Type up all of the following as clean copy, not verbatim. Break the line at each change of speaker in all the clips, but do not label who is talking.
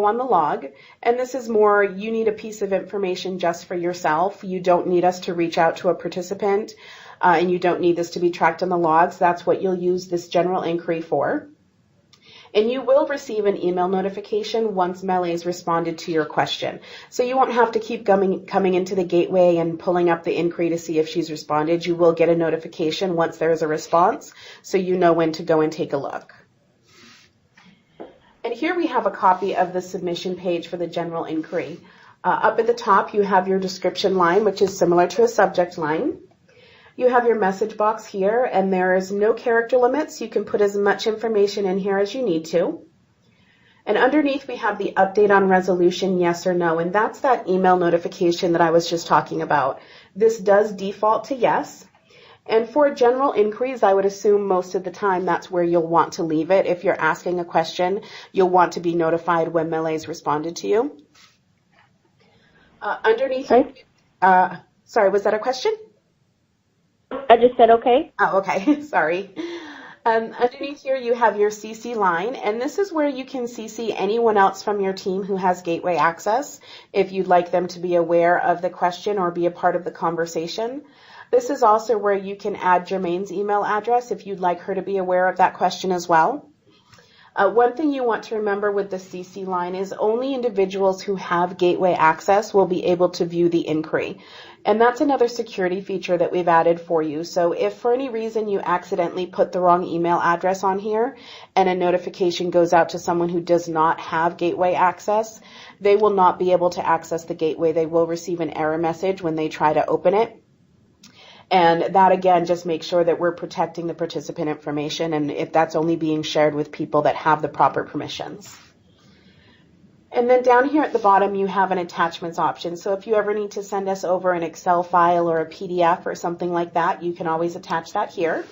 on the log, and this is more you need a piece of information just for yourself. You don't need us to reach out to a participant, and you don't need this to be tracked on the logs. That's what you'll use this general inquiry for. And you will receive an email notification once Melee's responded to your question. So you won't have to keep coming into the gateway and pulling up the inquiry to see if she's responded. You will get a notification once there is a response, so you know when to go and take a look. And here we have a copy of the submission page for the general inquiry. Up at the top, you have your description line, which is similar to a subject line. You have your message box here, and there is no character limits. You can put as much information in here as you need to. And underneath, we have the update on resolution, yes or no, and that's that email notification that I was just talking about. This does default to yes. And for general inquiries, I would assume most of the time that's where you'll want to leave it. If you're asking a question, you'll want to be notified when Melee's responded to you. Underneath, sorry, was that a question?
I just said okay.
Oh, okay. Sorry. Underneath here, you have your CC line, and this is where you can CC anyone else from your team who has gateway access if you'd like them to be aware of the question or be a part of the conversation. This is also where you can add Jermaine's email address if you'd like her to be aware of that question as well. One thing you want to remember with the CC line is only individuals who have gateway access will be able to view the inquiry. And that's another security feature that we've added for you. So if for any reason you accidentally put the wrong email address on here and a notification goes out to someone who does not have gateway access, they will not be able to access the gateway. They will receive an error message when they try to open it. And that, again, just makes sure that we're protecting the participant information, and if that's only being shared with people that have the proper permissions. And then down here at the bottom, you have an attachments option. So if you ever need to send us over an Excel file or a PDF or something like that, you can always attach that here.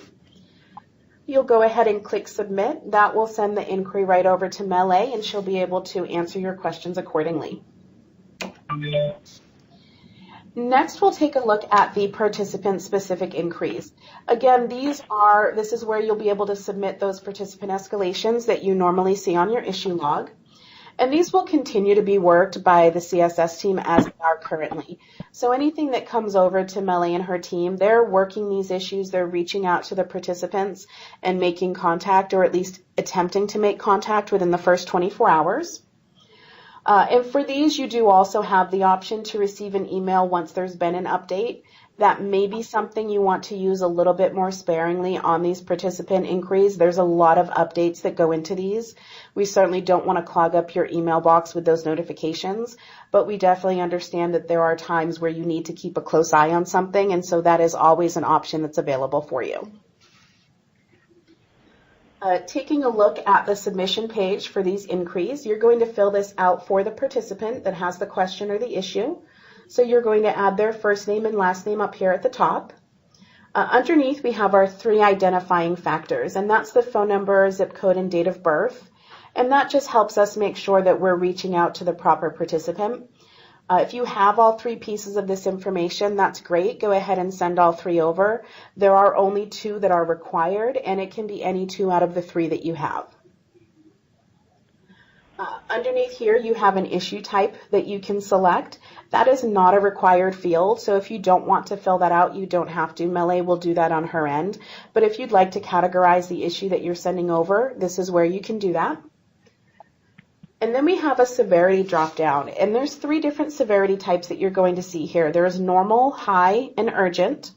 You'll go ahead and click submit. That will send the inquiry right over to Melee, and she'll be able to answer your questions accordingly. Next, we'll take a look at the participant-specific inquiries. Again, this is where you'll be able to submit those participant escalations that you normally see on your issue log. And these will continue to be worked by the CSS team as they are currently. So anything that comes over to Melee and her team, they're working these issues, they're reaching out to the participants and making contact, or at least attempting to make contact within the first 24 hours. And for these, you do also have the option to receive an email once there's been an update. That may be something you want to use a little bit more sparingly on these participant inquiries. There's a lot of updates that go into these. We certainly don't want to clog up your email box with those notifications, but we definitely understand that there are times where you need to keep a close eye on something, and so that is always an option that's available for you. Taking a look at the submission page for these inquiries, you're going to fill this out for the participant that has the question or the issue. So you're going to add their first name and last name up here at the top. Underneath, we have our 3 identifying factors, and that's the phone number, zip code, and date of birth. And that just helps us make sure that we're reaching out to the proper participant. If you have all 3 pieces of this information, that's great. Go ahead and send all 3 over. There are only 2 that are required, and it can be any 2 out of the 3 that you have. Underneath here, you have an issue type that you can select. That is not a required field, so if you don't want to fill that out, you don't have to. Melee will do that on her end. But if you'd like to categorize the issue that you're sending over, this is where you can do that. And then we have a severity drop-down, and there's 3 different severity types that you're going to see here. There's normal, high, and urgent,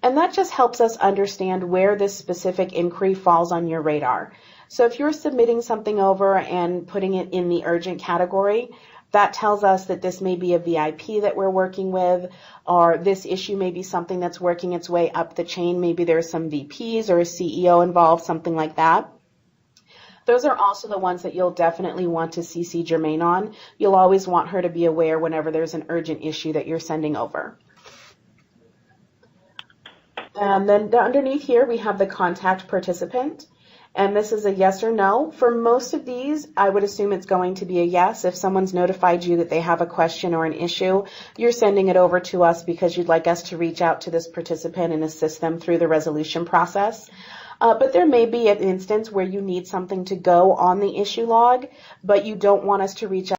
and that just helps us understand where this specific inquiry falls on your radar. So if you're submitting something over and putting it in the urgent category, that tells us that this may be a VIP that we're working with, or this issue may be something that's working its way up the chain. Maybe there's some VPs or a CEO involved, something like that. Those are also the ones that you'll definitely want to CC Jermaine on. You'll always want her to be aware whenever there's an urgent issue that you're sending over. And then underneath here, we have the contact participant. And this is a yes or no. For most of these, I would assume it's going to be a yes. If someone's notified you that they have a question or an issue, you're sending it over to us because you'd like us to reach out to this participant and assist them through the resolution process. But there may be an instance where you need something to go on the issue log, but you don't want us to reach